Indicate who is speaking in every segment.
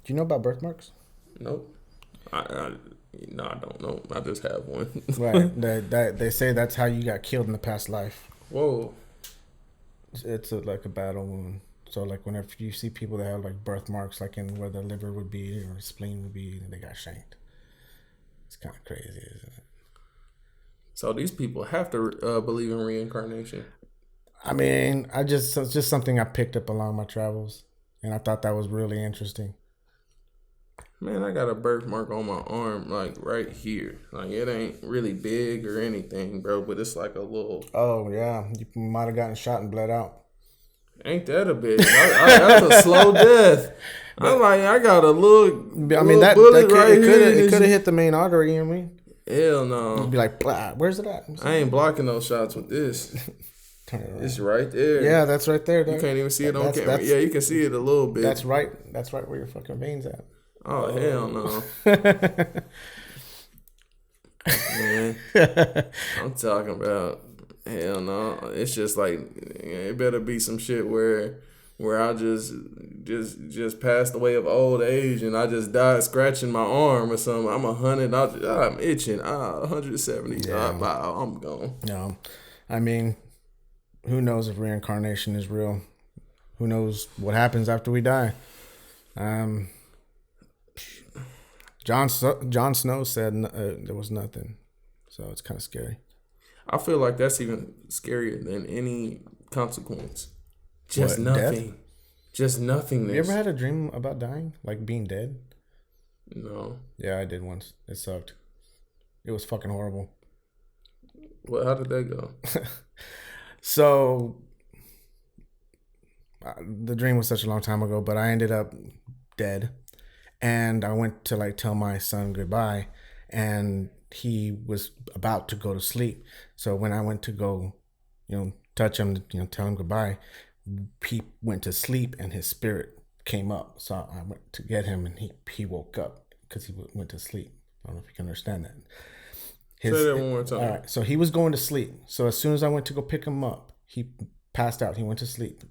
Speaker 1: Do you know about birthmarks?
Speaker 2: Nope. I no, I don't know. I just have one.
Speaker 1: Right. That they say that's how you got killed in the past life.
Speaker 2: Whoa.
Speaker 1: It's like a battle wound. So like whenever you see people that have like birthmarks, like in where the liver would be or spleen would be, they got shanked. It's kind of crazy, isn't it?
Speaker 2: So these people have to believe in reincarnation.
Speaker 1: I mean, it's just something I picked up along my travels, and I thought that was really interesting.
Speaker 2: Man, I got a birthmark on my arm, like right here. Like it ain't really big or anything, bro, but it's like a little.
Speaker 1: Oh yeah, you might have gotten shot and bled out.
Speaker 2: Ain't that a bitch? That's a slow death. I'm like, I got a little.
Speaker 1: I mean,
Speaker 2: bullet right here.
Speaker 1: It could have hit the main artery. You know what I mean?
Speaker 2: Hell no.
Speaker 1: You'd be like, blah, where's it at?
Speaker 2: I ain't blocking those shots with this.
Speaker 1: Turn it around.
Speaker 2: It's right there.
Speaker 1: Yeah, that's right there.
Speaker 2: You can't even see it on camera. Yeah, you can see it a little bit.
Speaker 1: That's right. That's right where your fucking veins at.
Speaker 2: Oh hell no. Man, I'm talking about hell no. It's just like it better be some shit where I just passed away of old age and I just died scratching my arm or something. I'm 100. I'm itching. 170.
Speaker 1: Yeah.
Speaker 2: I'm gone.
Speaker 1: No, I mean, who knows if reincarnation is real? Who knows what happens after we die? Jon Snow said there was nothing, so it's kind of scary.
Speaker 2: I feel like that's even scarier than any consequence. Just
Speaker 1: What,
Speaker 2: nothing.
Speaker 1: death?
Speaker 2: Just nothingness.
Speaker 1: You ever had a dream about dying, like being dead?
Speaker 2: No.
Speaker 1: Yeah, I did once. It sucked. It was fucking horrible.
Speaker 2: Well, how did that go?
Speaker 1: So, the dream was such a long time ago, but I ended up dead. And I went to like tell my son goodbye, and he was about to go to sleep. So when I went to go, touch him, tell him goodbye, he went to sleep and his spirit came up. So I went to get him, and he woke up because he went to sleep. I don't know if you can understand that.
Speaker 2: Say that one more time.
Speaker 1: All right. So he was going to sleep. So as soon as I went to go pick him up, he passed out. He went to sleep.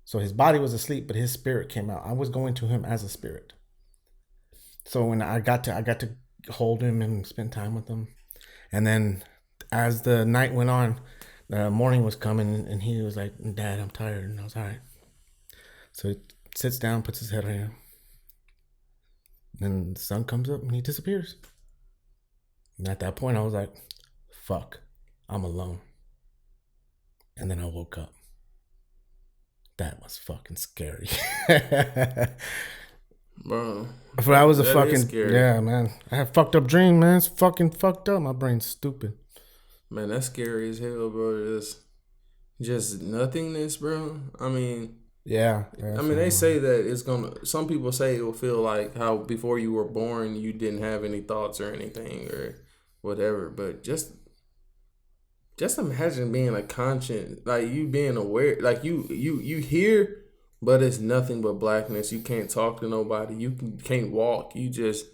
Speaker 1: So his body was asleep, but his spirit came out. I was going to him as a spirit. So when I got to hold him and spend time with him, and then as the night went on, the morning was coming, and he was like, "Dad, I'm tired," and I was all right. So he sits down, puts his head on him, and the sun comes up, and he disappears. And at that point, I was like, "Fuck, I'm alone." And then I woke up. That was fucking scary.
Speaker 2: Bro,
Speaker 1: But I was a
Speaker 2: that
Speaker 1: fucking
Speaker 2: is scary.
Speaker 1: Yeah, man. I have fucked up dream, man. It's fucking fucked up. My brain's stupid.
Speaker 2: Man, that's scary as hell, bro. It's just nothingness, bro. I mean,
Speaker 1: Yeah.
Speaker 2: they say that it's gonna. Some people say it will feel like how before you were born you didn't have any thoughts or anything or whatever. But just imagine being a conscious, like you being aware, like you hear, but it's nothing but blackness. You can't talk to nobody. You can't walk. You just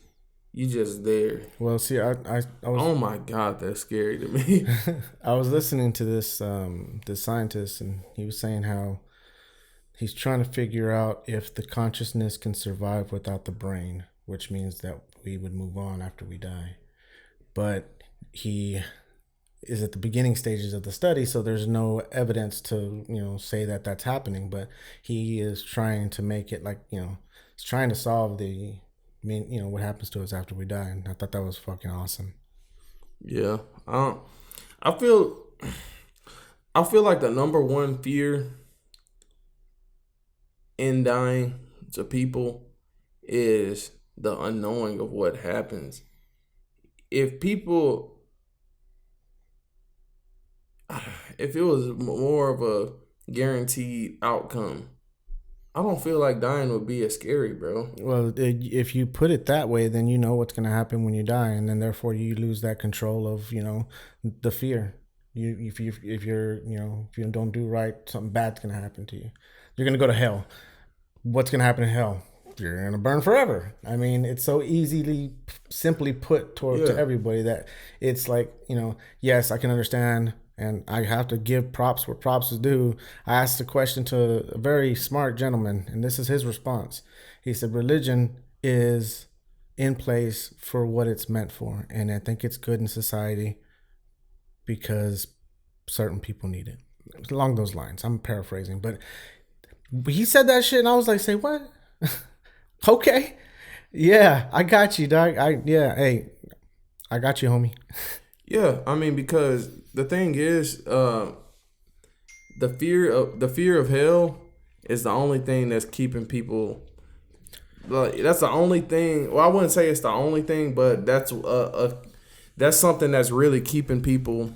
Speaker 2: there.
Speaker 1: Well, see, I was
Speaker 2: Oh my God, that's scary to me.
Speaker 1: I was listening to this scientist, and he was saying how he's trying to figure out if the consciousness can survive without the brain, which means that we would move on after we die. But he is at the beginning stages of the study, so there's no evidence to say that that's happening. But he is trying to make it like he's trying to solve the what happens to us after we die, and I thought that was fucking awesome.
Speaker 2: Yeah, I feel like the number one fear in dying to people is the unknowing of what happens. If it was more of a guaranteed outcome, I don't feel like dying would be as scary, bro.
Speaker 1: Well, if you put it that way, then you know what's going to happen when you die, and then therefore you lose that control of the fear. If you don't do right, something bad's going to happen to you. You're going to go to hell. What's going to happen in hell? You're going to burn forever. I mean, it's so simply put to everybody that it's like, yes, I can understand, and I have to give props where props is due. I asked a question to a very smart gentleman, and this is his response. He said, religion is in place for what it's meant for, and I think it's good in society because certain people need it. Along those lines, I'm paraphrasing, but he said that shit, and I was like, "Say what?" Okay, yeah, I got you, dog. Hey, I got you, homie.
Speaker 2: Yeah, I mean, because the thing is, the fear of hell is the only thing that's keeping people. Like, that's the only thing. Well, I wouldn't say it's the only thing, but that's something that's really keeping people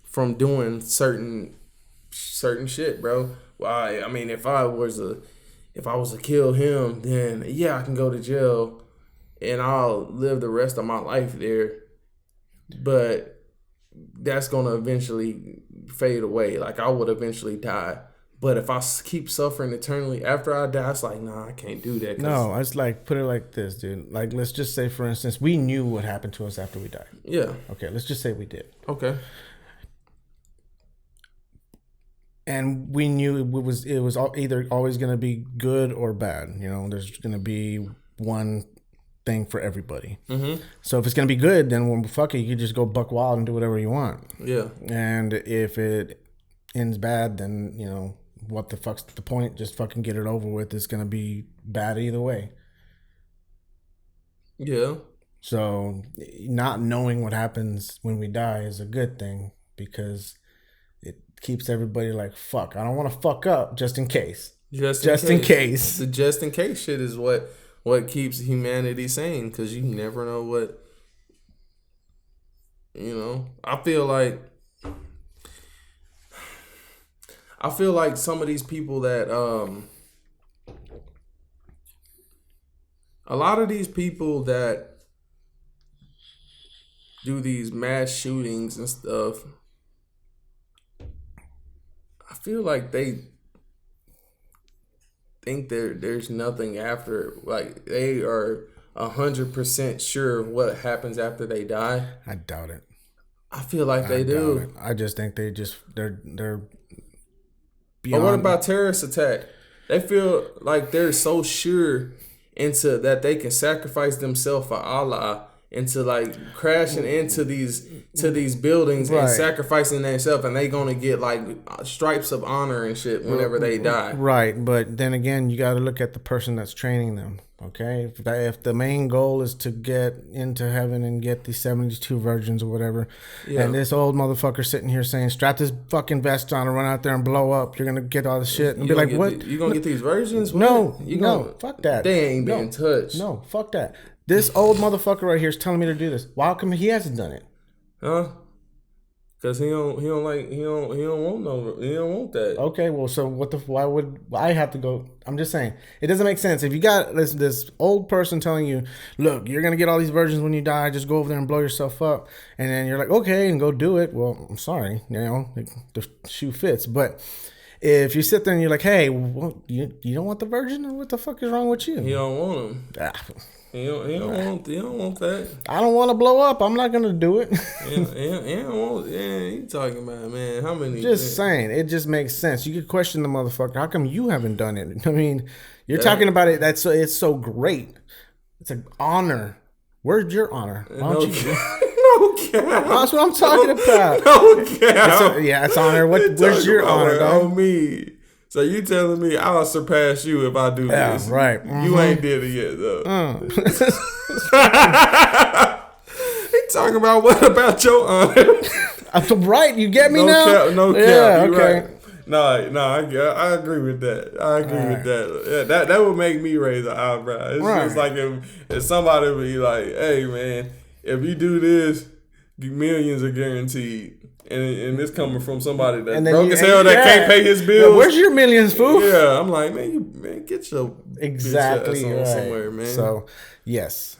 Speaker 2: from doing certain shit, bro. Well, I mean, if I was to kill him, then yeah, I can go to jail and I'll live the rest of my life there. But that's gonna eventually fade away. Like, I would eventually die. But if I keep suffering eternally after I die, it's like, nah, I can't do that.
Speaker 1: No, it's like, put it like this, dude. Like, let's just say, for instance, we knew what happened to us after we died.
Speaker 2: Yeah.
Speaker 1: Okay, let's just say we did.
Speaker 2: Okay.
Speaker 1: And we knew it was either always going to be good or bad. You know, there's going to be one thing for everybody. Mm-hmm. So if it's going to be good, then well, fuck it, you just go buck wild and do whatever you want.
Speaker 2: Yeah.
Speaker 1: And if it ends bad, then, you know, what the fuck's the point? Just fucking get it over with. It's going to be bad either way.
Speaker 2: Yeah.
Speaker 1: So not knowing what happens when we die is a good thing because it keeps everybody like, fuck, I don't want to fuck up just in case. Just in case.
Speaker 2: The just in case shit is what keeps humanity sane, because you never know what, you know. I feel like some of these people that a lot of these people that do these mass shootings and stuff, I feel like they think there's nothing after. Like, they are 100% sure of what happens after they die.
Speaker 1: I doubt it.
Speaker 2: I feel like they do.
Speaker 1: I just think they're beyond.
Speaker 2: But what about terrorist attack? They feel like they're so sure into that they can sacrifice themselves for Allah into like crashing into these buildings and sacrificing themselves, and they gonna get like stripes of honor and shit whenever they die.
Speaker 1: Right, but then again, you got to look at the person that's training them. Okay, if the main goal is to get into heaven and get the 72 virgins or whatever, and this old motherfucker sitting here saying, "Strap this fucking vest on and run out there and blow up. You're gonna get all this shit," and be like, "What?
Speaker 2: You gonna get these virgins?
Speaker 1: What? No, fuck that.
Speaker 2: They ain't been touched.
Speaker 1: No, fuck that. This old motherfucker right here is telling me to do this. Why come he hasn't done it?
Speaker 2: Huh? Because he don't want that.
Speaker 1: Okay, well, so why would I have to go? I'm just saying, it doesn't make sense. If you got this old person telling you, look, you're going to get all these virgins when you die, just go over there and blow yourself up. And then you're like, okay, and go do it. Well, I'm sorry, you know, the shoe fits. But if you sit there and you're like, hey, well, you don't want the virgin? Or what the fuck is wrong with you?
Speaker 2: You don't want them. He don't want that.
Speaker 1: I don't want to blow up. I'm not gonna do it.
Speaker 2: You talking about, man? How many?
Speaker 1: Just saying, it just makes sense. You could question the motherfucker. How come you haven't done it? I mean, you're talking about it. It's so great. It's an honor. Where's your honor?
Speaker 2: No cap.
Speaker 1: That's what I'm talking about.
Speaker 2: No cap.
Speaker 1: It's honor. Where's your honor, dog?
Speaker 2: On me. So you telling me I'll surpass you if I do this?
Speaker 1: Right. Mm-hmm.
Speaker 2: You ain't did it yet, though. He talking about what about your honor?
Speaker 1: Right, you get me now?
Speaker 2: No cap.
Speaker 1: Yeah,
Speaker 2: you
Speaker 1: okay.
Speaker 2: Right. No, I agree with that. With that. That would make me raise an eyebrow. It's just like if somebody be like, hey, man, if you do this, millions are guaranteed. And this coming from somebody that broke as hell that can't pay his bills.
Speaker 1: Where's your millions, fool?
Speaker 2: Yeah, I'm like, man, get your
Speaker 1: exactly
Speaker 2: bitch ass on somewhere, man.
Speaker 1: So, yes,